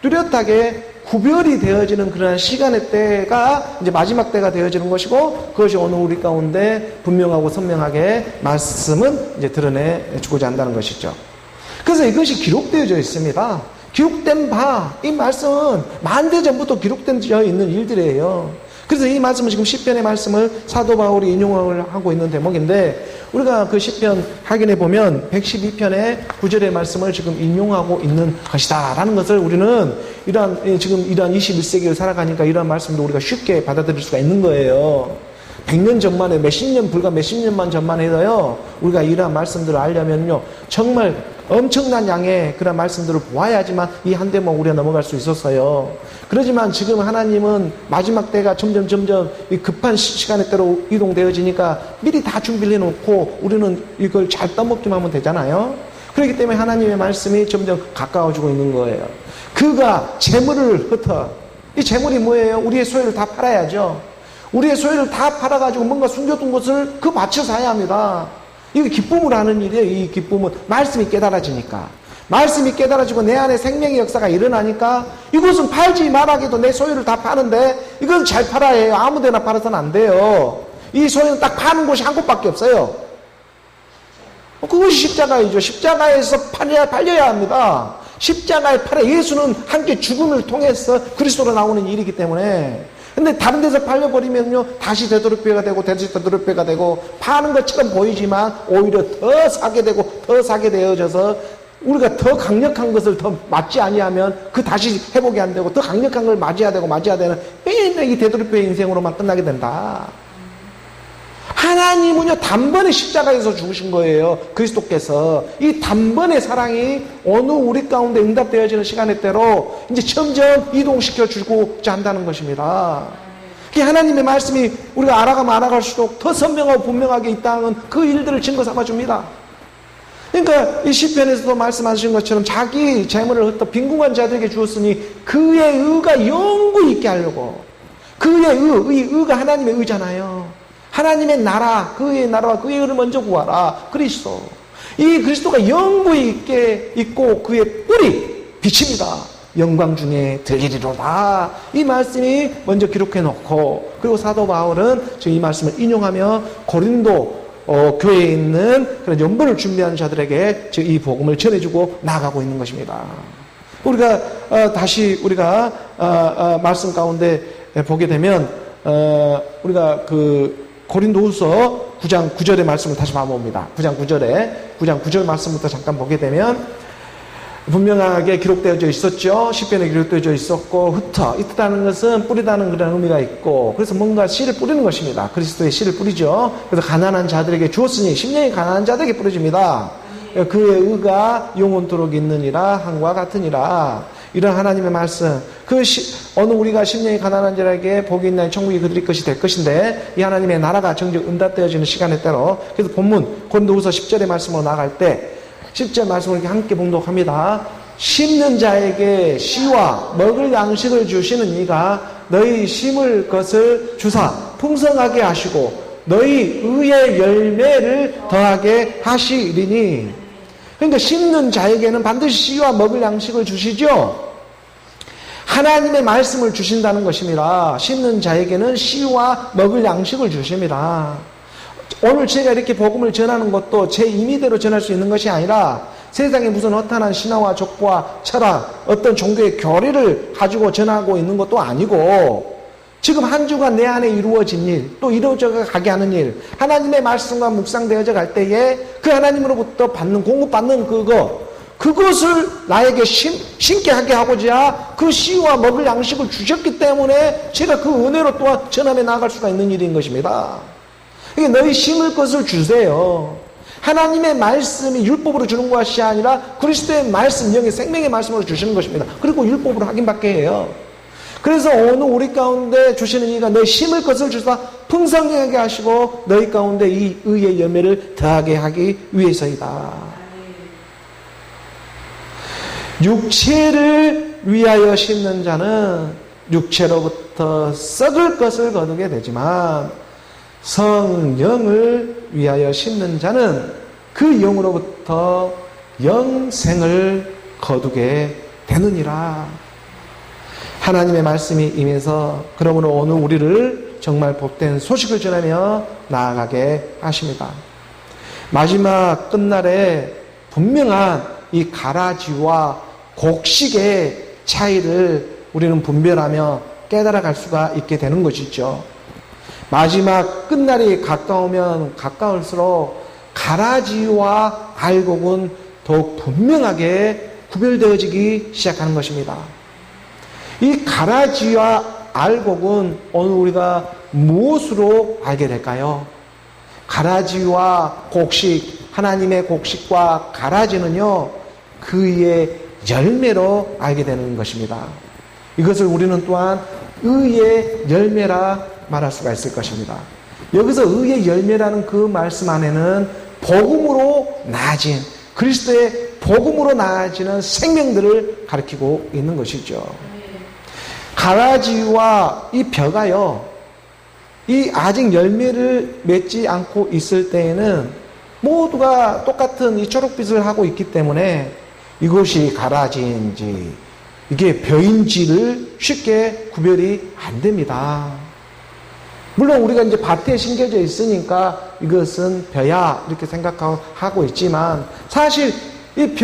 뚜렷하게 구별이 되어지는 그런 시간의 때가 이제 마지막 때가 되어지는 것이고 그것이 오늘 우리 가운데 분명하고 선명하게 말씀은 이제 드러내주고자 한다는 것이죠. 그래서 이것이 기록되어져 있습니다. 기록된 바, 이 말씀은 만대 전부터 기록되어 있는 일들이에요. 그래서 이 말씀은 지금 시편의 말씀을 사도 바울이 인용을 하고 있는 대목인데 우리가 그 시편 확인해 보면 112편의 9절의 말씀을 지금 인용하고 있는 것이다 라는 것을 우리는 이러한 21세기를 살아가니까 이러한 말씀도 우리가 쉽게 받아들일 수가 있는 거예요. 100년 전만에 불과 몇십 년만 전만 해도요 우리가 이러한 말씀들을 알려면요 정말 엄청난 양의 그런 말씀들을 보아야지만 이 한 대목 우리가 넘어갈 수 있었어요. 그렇지만 지금 하나님은 마지막 때가 점점 이 급한 시간의 때로 이동되어지니까 미리 다 준비를 해놓고 우리는 이걸 잘 떠먹기만 하면 되잖아요. 그렇기 때문에 하나님의 말씀이 점점 가까워지고 있는 거예요. 그가 재물을 흩어. 이 재물이 뭐예요? 우리의 소유를 다 팔아야죠. 우리의 소유를 다 팔아가지고 뭔가 숨겨둔 것을 그 밭에 사야 합니다. 이게 기쁨을 하는 일이에요. 이 기쁨은 말씀이 깨달아지니까. 말씀이 깨달아지고 내 안에 생명의 역사가 일어나니까 이것은 팔지 말아기도 내 소유를 다 파는데 이건 잘 팔아야 해요. 아무 데나 팔아서는 안 돼요. 이 소유는 딱 파는 곳이 한 곳밖에 없어요. 그것이 십자가이죠. 십자가에서 팔려야 합니다. 십자가에 팔아 예수는 함께 죽음을 통해서 그리스도로 나오는 일이기 때문에 근데 다른 데서 팔려버리면요 다시 되돌이표가 되고 파는 것처럼 보이지만 오히려 더 사게 되고 더 사게 되어져서 우리가 더 강력한 것을 더 맞지 아니하면 그 다시 회복이 안 되고 더 강력한 걸 맞아야 되는 매일 이 되돌이표의 인생으로만 끝나게 된다. 하나님은요 단번에 십자가에서 죽으신 거예요. 그리스도께서 이 단번의 사랑이 어느 우리 가운데 응답되어지는 시간의 때로 이제 점점 이동시켜 주고자 한다는 것입니다. 하나님의 말씀이 우리가 알아갈수록 더 선명하고 분명하게 이 땅은 그 일들을 증거 삼아줍니다. 그러니까 이 시편에서도 말씀하신 것처럼 자기 재물을 흩어 빈궁한 자들에게 주었으니 그의 의가 영구히 있게 하려고. 그의 의가 하나님의 의잖아요. 하나님의 나라, 그의 나라와 그의 의를 먼저 구하라. 그리스도. 이 그리스도가 영구히 있게 있고 그의 뿔이 빛입니다. 영광 중에 들리리로다. 이 말씀이 먼저 기록해 놓고 그리고 사도 바울은 지금 이 말씀을 인용하며 고린도 교회에 있는 그런 연번을 준비하는 자들에게 지금 이 복음을 전해주고 나아가고 있는 것입니다. 우리가 다시 우리가 말씀 가운데 보게 되면 우리가 그 고린도후서 9장 9절의 말씀을 다시 봐봅니다. 9장 9절에 9장 9절 말씀부터 잠깐 보게 되면 분명하게 기록되어져 있었죠. 시편에 기록되어져 있었고, 흩다는 것은 뿌리다는 그런 의미가 있고, 그래서 뭔가 씨를 뿌리는 것입니다. 그리스도의 씨를 뿌리죠. 그래서 가난한 자들에게 주었으니 심령이 가난한 자들에게 뿌려집니다. 그의 의가 영원토록 있느니라 한과 같으니라. 이런 하나님의 말씀, 어느 우리가 심령이 가난한 자에게 복이 있나니 천국이 그들의 것이 될 것인데, 이 하나님의 나라가 정직 응답되어지는 시간에 따라, 그래서 본문 고린도후서 10절의 말씀으로 나갈 때 10절 말씀을 이렇게 함께 봉독합니다. 심는 자에게 씨와 먹을 양식을 주시는 이가 너희 심을 것을 주사 풍성하게 하시고 너희 의의 열매를 더하게 하시리니. 그러니까 심는 자에게는 반드시 씨와 먹을 양식을 주시죠. 하나님의 말씀을 주신다는 것입니다. 심는 자에게는 씨와 먹을 양식을 주십니다. 오늘 제가 이렇게 복음을 전하는 것도 제 임의대로 전할 수 있는 것이 아니라 세상에 무슨 허탄한 신화와 족보와 철학, 어떤 종교의 교리를 가지고 전하고 있는 것도 아니고, 지금 한 주간 내 안에 이루어진 일, 또 이루어져 가게 하는 일, 하나님의 말씀과 묵상되어져 갈 때에 그 하나님으로부터 공급받는 그것을 나에게 심게 하게 하고자 그 씨와 먹을 양식을 주셨기 때문에 제가 그 은혜로 또한 전함에 나아갈 수가 있는 일인 것입니다. 이게 너희 심을 것을 주세요. 하나님의 말씀이 율법으로 주는 것이 아니라 그리스도의 말씀, 영의 생명의 말씀으로 주시는 것입니다. 그리고 율법으로 확인받게 해요. 그래서 오늘 우리 가운데 주시는 이가 너희 심을 것을 주사 풍성하게 하시고 너희 가운데 이 의의 열매를 더하게 하기 위해서이다. 육체를 위하여 심는 자는 육체로부터 썩을 것을 거두게 되지만 성령을 위하여 심는 자는 그 영으로부터 영생을 거두게 되느니라. 하나님의 말씀이 임해서 그러므로 오늘 우리를 정말 복된 소식을 전하며 나아가게 하십니다. 마지막 끝날에 분명한 이 가라지와 곡식의 차이를 우리는 분별하며 깨달아갈 수가 있게 되는 것이죠. 마지막 끝날이 가까우면 가까울수록 가라지와 알곡은 더욱 분명하게 구별되어지기 시작하는 것입니다. 이 가라지와 알곡은 오늘 우리가 무엇으로 알게 될까요? 가라지와 곡식, 하나님의 곡식과 가라지는요, 그의 열매로 알게 되는 것입니다. 이것을 우리는 또한 의의 열매라 말할 수가 있을 것입니다. 여기서 의의 열매라는 그 말씀 안에는 복음으로 나아진, 그리스도의 복음으로 나아지는 생명들을 가리키고 있는 것이죠. 가라지와 이 벼가요, 이 아직 열매를 맺지 않고 있을 때에는 모두가 똑같은 이 초록빛을 하고 있기 때문에 이것이 가라지인지 이게 벼인지를 쉽게 구별이 안 됩니다. 물론 우리가 이제 밭에 심겨져 있으니까 이것은 벼야 이렇게 생각하고 있지만 사실 이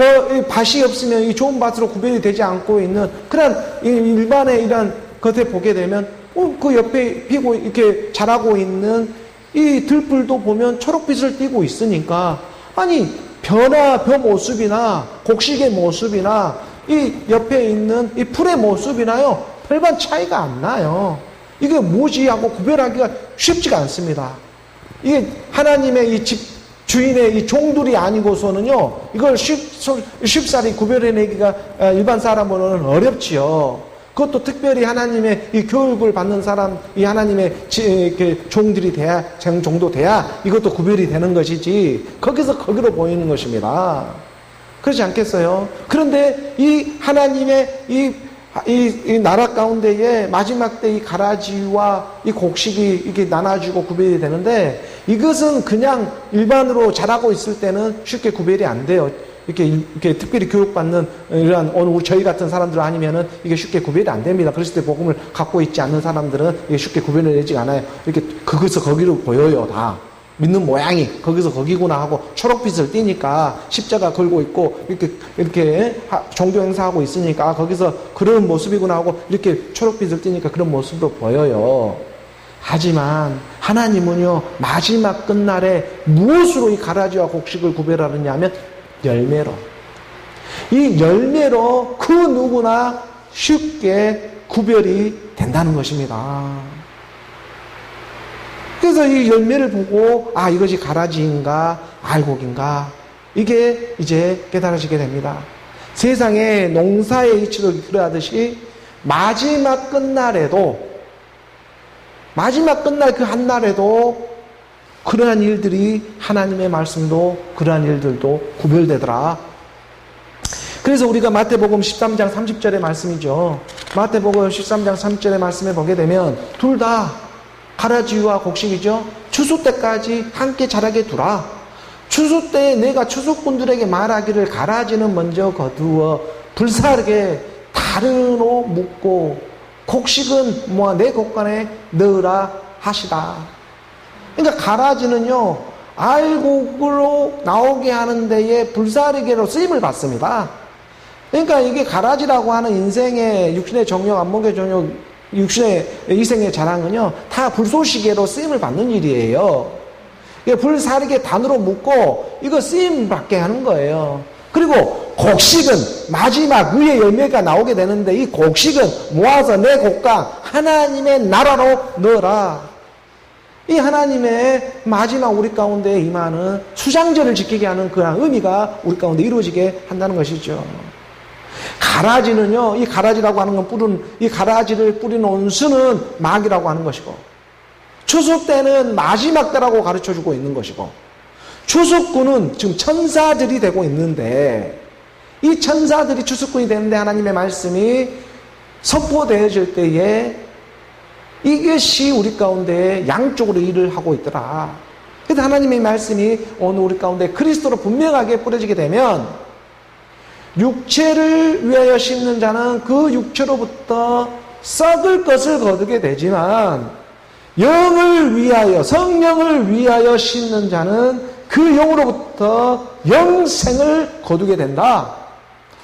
밭이 없으면 이 좋은 밭으로 구별이 되지 않고 있는 그런 일반의 이런 것에 보게 되면 그 옆에 피고 이렇게 자라고 있는 이 들풀도 보면 초록빛을 띠고 있으니까 아니 벼나 벼 모습이나 곡식의 모습이나 이 옆에 있는 이 풀의 모습이나요 별반 차이가 안 나요. 이게 뭐지 하고 구별하기가 쉽지가 않습니다. 이게 하나님의 이 집 주인의 이 종들이 아니고서는요 이걸 쉽사리 구별해내기가 일반 사람으로는 어렵지요. 그것도 특별히 하나님의 이 교육을 받는 사람, 이 하나님의 종들이 돼야, 정도 돼야 이것도 구별이 되는 것이지, 거기서 거기로 보이는 것입니다. 그렇지 않겠어요? 그런데 이 하나님의 이 나라 가운데에 마지막 때 이 가라지와 이 곡식이 이렇게 나눠지고 구별이 되는데, 이것은 그냥 일반으로 자라고 있을 때는 쉽게 구별이 안 돼요. 이렇게 특별히 교육받는 이러한 오늘 저희 같은 사람들 아니면은 이게 쉽게 구별이 안 됩니다. 그리스도의 복음을 갖고 있지 않는 사람들은 이게 쉽게 구별되지 않아요. 이렇게 거기서 거기로 보여요, 다. 믿는 모양이 거기서 거기구나 하고 초록빛을 띠니까 십자가 걸고 있고 이렇게 종교 행사하고 있으니까 거기서 그런 모습이구나 하고 이렇게 초록빛을 띠니까 그런 모습으로 보여요. 하지만 하나님은요, 마지막 끝날에 무엇으로 이 가라지와 곡식을 구별하느냐 하면 열매로. 이 열매로 그 누구나 쉽게 구별이 된다는 것입니다. 그래서 이 열매를 보고 아, 이것이 가라지인가 알곡인가 이게 이제 깨달아지게 됩니다. 세상에 농사의 이치도 그러하듯이 마지막 끝날에도 마지막 끝날 그 한날에도 그러한 일들이 하나님의 말씀도 그러한 일들도 구별되더라. 그래서 우리가 마태복음 13장 30절의 말씀이죠. 마태복음 13장 30절의 말씀에 보게 되면 둘 다 가라지와 곡식이죠. 추수 때까지 함께 자라게 두라. 추수 때에 내가 추수꾼들에게 말하기를 가라지는 먼저 거두어 불사르게 다른으로 묶고 곡식은 모아 내 곡간에 넣으라 하시다. 그러니까 가라지는요, 알곡으로 나오게 하는 데에 불사르게로 쓰임을 받습니다. 그러니까 이게 가라지라고 하는 인생의 육신의 정욕, 안목의 정욕, 육신의 이생의 자랑은요, 다 불쏘시개로 쓰임을 받는 일이에요. 불사르게 단으로 묶고 이거 쓰임 받게 하는 거예요. 그리고 곡식은 마지막 위의 열매가 나오게 되는데 이 곡식은 모아서 내 곡간 하나님의 나라로 넣어라. 이 하나님의 마지막 우리 가운데 임하는 수장절을 지키게 하는 그런 의미가 우리 가운데 이루어지게 한다는 것이죠. 가라지는요, 이 가라지라고 하는 건 이 가라지를 뿌리놓은 수는 마귀라고 하는 것이고, 추수 때는 마지막 때라고 가르쳐 주고 있는 것이고, 추수꾼은 지금 천사들이 되고 있는데, 이 천사들이 추수꾼이 되는데 하나님의 말씀이 선포되어질 때에 이것이 우리 가운데 양쪽으로 일을 하고 있더라. 그래서 하나님의 말씀이 오늘 우리 가운데 그리스도로 분명하게 뿌려지게 되면 육체를 위하여 심는 자는 그 육체로부터 썩을 것을 거두게 되지만 영을 위하여, 성령을 위하여 심는 자는 그 영으로부터 영생을 거두게 된다.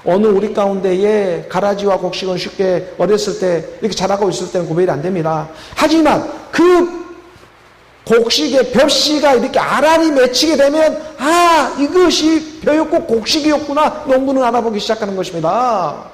오늘 우리 가운데에 가라지와 곡식은 쉽게 어렸을 때 이렇게 자라고 있을 때는 구별이 안 됩니다. 하지만 그 곡식의 벽씨가 이렇게 알알이 맺히게 되면 아, 이것이 벼였고 곡식이었구나. 농부는 알아보기 시작하는 것입니다.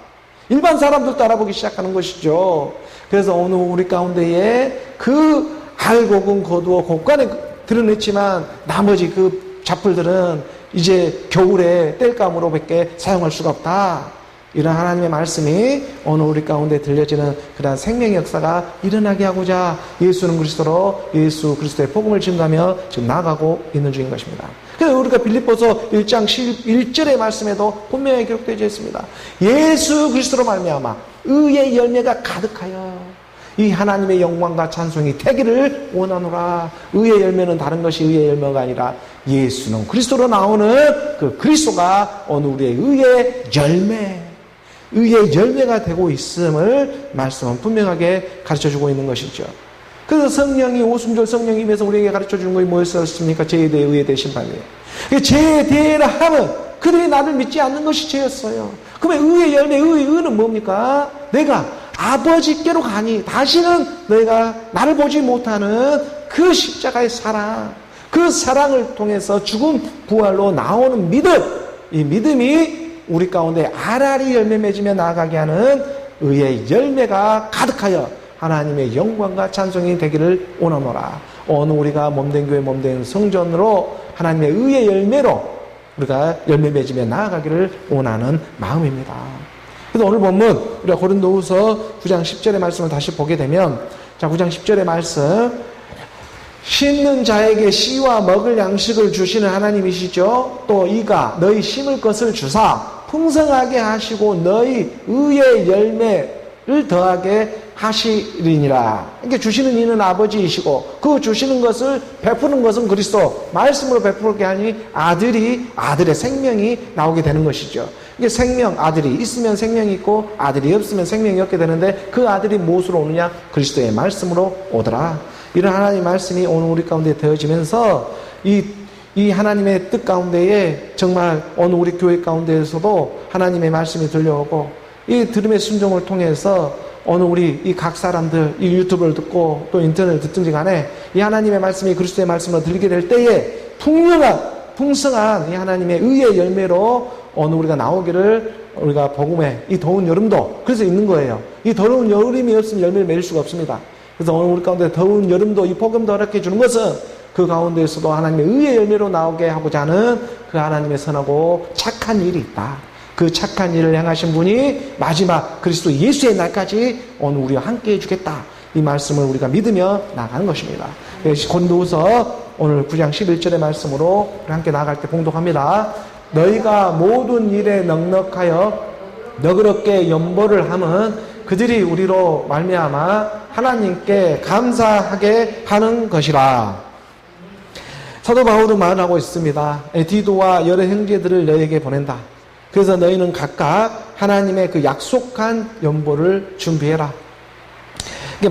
일반 사람들도 알아보기 시작하는 것이죠. 그래서 오늘 우리 가운데에 그 알곡은 거두어 곡간에 드러냈지만 나머지 그 잡풀들은 이제 겨울에 땔감으로밖에 사용할 수가 없다. 이런 하나님의 말씀이 오늘 우리 가운데 들려지는 그러한 생명의 역사가 일어나게 하고자 예수는 그리스도로 예수 그리스도의 복음을 증거하며 지금 나아가고 있는 중인 것입니다. 그래서 우리가 빌립보서 1장 1절의 말씀에도 분명히 기록되어 있습니다. 예수 그리스도로 말미암아 의의 열매가 가득하여 이 하나님의 영광과 찬송이 되기를 원하노라. 의의 열매는 다른 것이 의의 열매가 아니라 예수는 그리스도로 나오는 그 그리스도가 오늘 우리의 의의 열매, 의의 열매가 되고 있음을 말씀은 분명하게 가르쳐주고 있는 것이죠. 그래서 성령이 오순절 성령이 임해서 우리에게 가르쳐주는 것이 뭐였습니까? 죄에 대해 의에 대해 심판이에요. 죄에 대해라 하면 그들이 나를 믿지 않는 것이 죄였어요. 그러면 의의 열매, 의는 뭡니까? 내가 아버지께로 가니 다시는 너희가 나를 보지 못하는 그 십자가의 사랑, 그 사랑을 통해서 죽음 부활로 나오는 믿음, 이 믿음이 우리 가운데 알알이 열매 맺으며 나아가게 하는 의의 열매가 가득하여 하나님의 영광과 찬송이 되기를 원하노라. 오늘 우리가 몸된 교회 몸된 성전으로 하나님의 의의 열매로 우리가 열매 맺으며 나아가기를 원하는 마음입니다. 그래서 오늘 본문 우리가 고린도후서 9장 10절의 말씀을 다시 보게 되면, 자, 9장 10절의 말씀, 심는 자에게 씨와 먹을 양식을 주시는 하나님이시죠. 또 이가 너희 심을 것을 주사 풍성하게 하시고 너희 의의 열매를 더하게 하시리니라. 이렇게 주시는 이는 아버지이시고 그 주시는 것을 베푸는 것은 그리스도 말씀으로 베풀게 하니 아들의 생명이 나오게 되는 것이죠. 이게 생명, 아들이 있으면 생명이 있고 아들이 없으면 생명이 없게 되는데 그 아들이 무엇으로 오느냐? 그리스도의 말씀으로 오더라. 이런 하나님의 말씀이 오늘 우리 가운데 되어지면서 이 하나님의 뜻 가운데에 정말 오늘 우리 교회 가운데에서도 하나님의 말씀이 들려오고 이 들음의 순종을 통해서 오늘 우리 이 각 사람들 이 유튜브를 듣고 또 인터넷을 듣든지 간에 이 하나님의 말씀이 그리스도의 말씀으로 들리게 될 때에 풍성한 이 하나님의 의의 열매로 오늘 우리가 나오기를 우리가 복음의 이 더운 여름도 그래서 있는 거예요. 이 더러운 여름이 없으면 열매를 맺을 수가 없습니다. 그래서 오늘 우리 가운데 더운 여름도 이 복음도 허락해 주는 것은 그 가운데에서도 하나님의 의의 열매로 나오게 하고자 하는 그 하나님의 선하고 착한 일이 있다. 그 착한 일을 행하신 분이 마지막 그리스도 예수의 날까지 오늘 우리와 함께 해주겠다. 이 말씀을 우리가 믿으며 나가는 것입니다. 고린도후서 오늘 9장 11절의 말씀으로 함께 나아갈 때 봉독합니다. 너희가 모든 일에 넉넉하여 너그럽게 연보를 함은 그들이 우리로 말미암아 하나님께 감사하게 하는 것이라. 사도 바울은 말을 하고 있습니다. 디도와 여러 형제들을 너희에게 보낸다. 그래서 너희는 각각 하나님의 그 약속한 연보를 준비해라.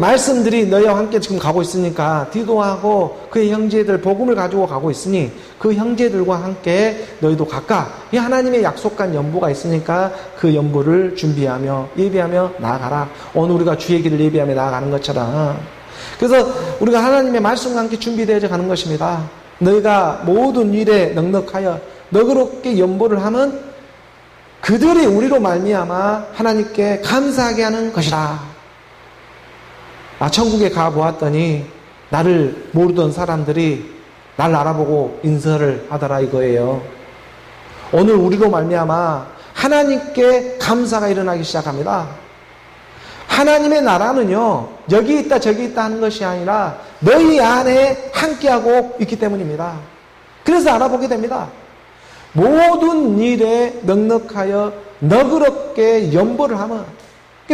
말씀들이 너희와 함께 지금 가고 있으니까 디도하고 그의 형제들 복음을 가지고 가고 있으니 그 형제들과 함께 너희도 각각 이 하나님의 약속한 연보가 있으니까 그 연보를 준비하며 예비하며 나아가라. 오늘 우리가 주의 길을 예비하며 나아가는 것처럼. 그래서 우리가 하나님의 말씀과 함께 준비되어져 가는 것입니다. 너희가 모든 일에 넉넉하여 너그럽게 연보를 하면 그들이 우리로 말미암아 하나님께 감사하게 하는 것이라. 천국에 가보았더니 나를 모르던 사람들이 나를 알아보고 인사를 하더라 이거예요. 오늘 우리로 말미암아 하나님께 감사가 일어나기 시작합니다. 하나님의 나라는요 여기 있다 저기 있다 하는 것이 아니라 너희 안에 함께하고 있기 때문입니다. 그래서 알아보게 됩니다. 모든 일에 넉넉하여 너그럽게 연보를 하면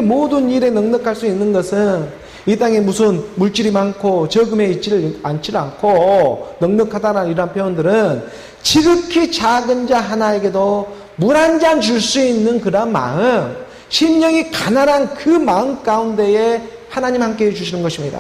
모든 일에 넉넉할 수 있는 것은 이 땅에 무슨 물질이 많고 저금에 있지를 않지 않고 넉넉하다는 이런 표현들은 지극히 작은 자 하나에게도 물 한 잔 줄 수 있는 그런 마음, 심령이 가난한 그 마음 가운데에 하나님 함께 해주시는 것입니다.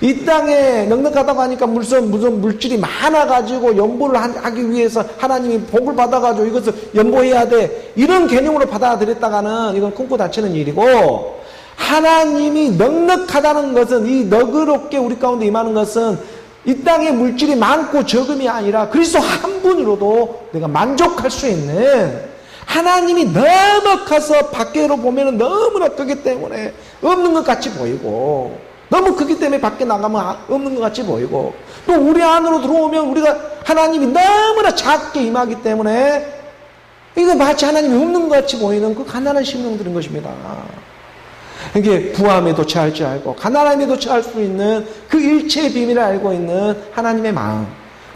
이 땅에 넉넉하다고 하니까 무슨 물질이 많아가지고 연보를 하기 위해서 하나님이 복을 받아가지고 이것을 연보해야 돼. 이런 개념으로 받아들였다가는 이건 꿈꾸 다치는 일이고, 하나님이 넉넉하다는 것은 이 너그럽게 우리 가운데 임하는 것은 이 땅에 물질이 많고 적음이 아니라 그리스도 한 분으로도 내가 만족할 수 있는 하나님이 너무 커서 밖으로 보면 너무나 크기 때문에 없는 것 같이 보이고 너무 크기 때문에 밖에 나가면 없는 것 같이 보이고 또 우리 안으로 들어오면 우리가 하나님이 너무나 작게 임하기 때문에 이거 마치 하나님이 없는 것 같이 보이는 그 가난한 심령들인 것입니다. 이게 부함에 도취할 줄 알고 가난함에 도취할 수 있는 그 일체의 비밀을 알고 있는 하나님의 마음,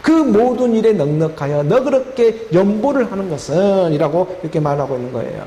그 모든 일에 넉넉하여 너그럽게 연보를 하는 것은 이라고 이렇게 말하고 있는 거예요.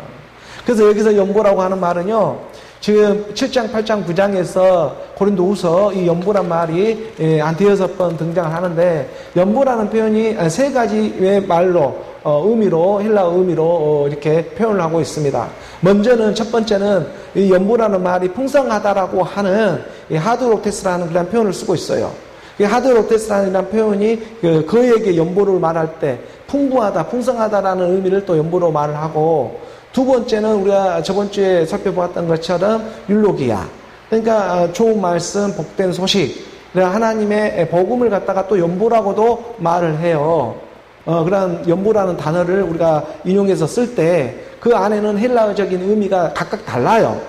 그래서 여기서 연보라고 하는 말은요 지금 7장, 8장, 9장에서 고린도후서 이 연보란 말이 한 대여섯 번 등장을 하는데 연보라는 표현이 세 가지의 말로 의미로 헬라어 의미로 이렇게 표현을 하고 있습니다. 먼저는 첫 번째는 이 연보라는 말이 풍성하다라고 하는 이 하드로테스라는 그런 표현을 쓰고 있어요. 이 하드로테스라는 표현이 그에게 연보를 말할 때 풍부하다, 풍성하다라는 의미를 또 연보로 말을 하고 두 번째는 우리가 저번 주에 살펴보았던 것처럼 율로기야. 그러니까 좋은 말씀, 복된 소식. 하나님의 복음을 갖다가 또 연보라고도 말을 해요. 그런 연보라는 단어를 우리가 인용해서 쓸 때 그 안에는 헬라어적인 의미가 각각 달라요.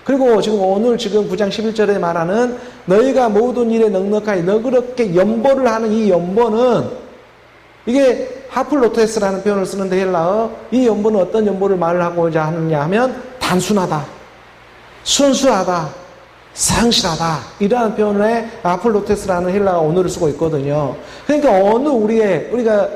그리고 지금 오늘 9장 11절에 말하는 너희가 모든 일에 넉넉하게 너그럽게 연보를 하는 이 연보는 이게 하플로테스라는 표현을 쓰는데 헬라어 이 연보는 어떤 연보를 말을 하고자 하느냐 하면 단순하다, 순수하다, 상실하다 이러한 표현에 아플로테스라는 헬라어 언어를 쓰고 있거든요. 그러니까 어느 우리가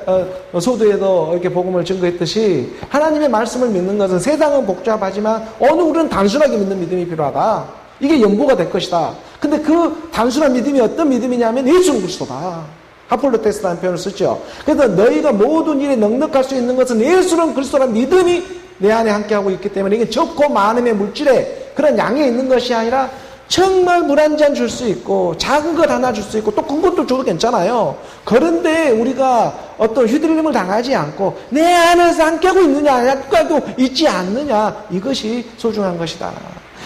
소두에도 이렇게 복음을 증거했듯이 하나님의 말씀을 믿는 것은 세상은 복잡하지만 어느 우리는 단순하게 믿는 믿음이 필요하다. 이게 연보가 될 것이다. 근데 그 단순한 믿음이 어떤 믿음이냐면 예수 그리스도다. 아폴로테스라는 표현을 쓰죠. 그래서 너희가 모든 일에 넉넉할 수 있는 것은 예수는 그리스도라는 믿음이 내 안에 함께하고 있기 때문에 이게 적고 많음의 물질에 그런 양에 있는 것이 아니라 정말 물 한 잔 줄 수 있고 작은 것 하나 줄 수 있고 또 큰 것도 줘도 괜찮아요. 그런데 우리가 어떤 휘둘림을 당하지 않고 내 안에서 함께하고 있느냐 함께하고 있지 않느냐 이것이 소중한 것이다.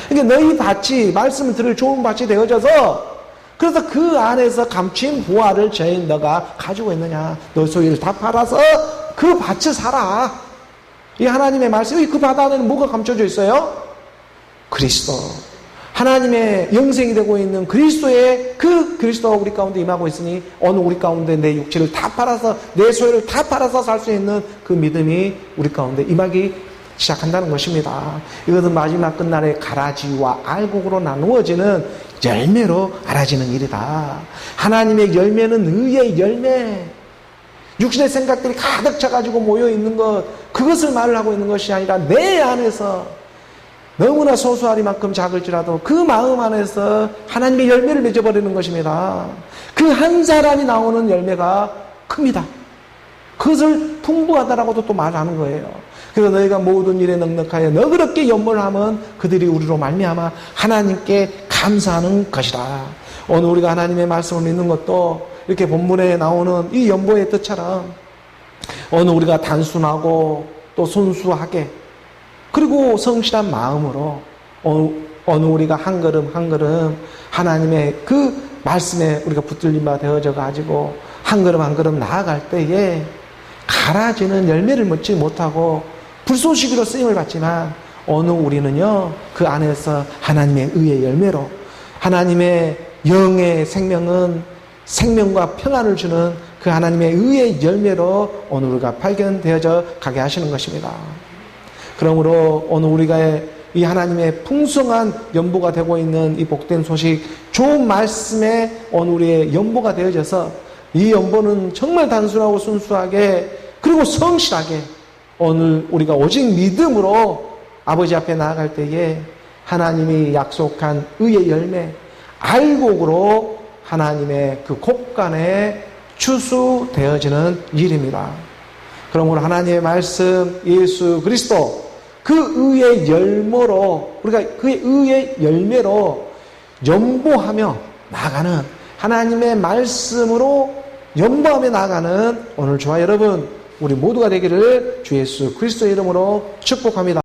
그러니까 너희 밭이 말씀을 들을 좋은 밭이 되어져서 그래서 그 안에서 감추인 부활을 죄인 너가 가지고 있느냐. 너 소유를 다 팔아서 그 밭을 사라. 이 하나님의 말씀이 그 밭 안에는 뭐가 감춰져 있어요? 그리스도. 하나님의 영생이 되고 있는 그리스도의 그 그리스도가 우리 가운데 임하고 있으니 어느 우리 가운데 내 육체를 다 팔아서 내 소유를 다 팔아서 살 수 있는 그 믿음이 우리 가운데 임하기 시작한다는 것입니다. 이것은 마지막 끝날의 가라지와 알곡으로 나누어지는 열매로 알아지는 일이다. 하나님의 열매는 의의 열매. 육신의 생각들이 가득 차가지고 모여있는 것, 그것을 말을 하고 있는 것이 아니라 내 안에서 너무나 소소하리만큼 작을지라도 그 마음 안에서 하나님의 열매를 맺어버리는 것입니다. 그 한 사람이 나오는 열매가 큽니다. 그것을 풍부하다라고도 또 말하는 거예요. 그래서 너희가 모든 일에 넉넉하여 너그럽게 연모하면 그들이 우리로 말미암아 하나님께 감사하는 것이다. 오늘 우리가 하나님의 말씀을 믿는 것도 이렇게 본문에 나오는 이 연보의 뜻처럼 어느 우리가 단순하고 또 순수하게 그리고 성실한 마음으로 어느 우리가 한 걸음 한 걸음 하나님의 그 말씀에 우리가 붙들린 바 되어져 가지고 한 걸음 한 걸음 나아갈 때에 갈아지는 열매를 맺지 못하고 불쏘시기로 쓰임을 받지만 어느 우리는요 그 안에서 하나님의 의의 열매로 하나님의 영의 생명은 생명과 평안을 주는 그 하나님의 의의 열매로 오늘 우리가 발견되어져 가게 하시는 것입니다. 그러므로 오늘 우리가 이 하나님의 풍성한 연보가 되고 있는 이 복된 소식, 좋은 말씀에 오늘 우리의 연보가 되어져서 이 연보는 정말 단순하고 순수하게 그리고 성실하게 오늘 우리가 오직 믿음으로 아버지 앞에 나아갈 때에 하나님이 약속한 의의 열매, 알곡으로 하나님의 그 곡간에 추수되어지는 일입니다. 그러므로 하나님의 말씀, 예수 그리스도 그 의의 열매로 우리가 그 의의 열매로 연보하며 나아가는 하나님의 말씀으로 연보하며 나아가는 오늘 저와 여러분 우리 모두가 되기를 주 예수 그리스도의 이름으로 축복합니다.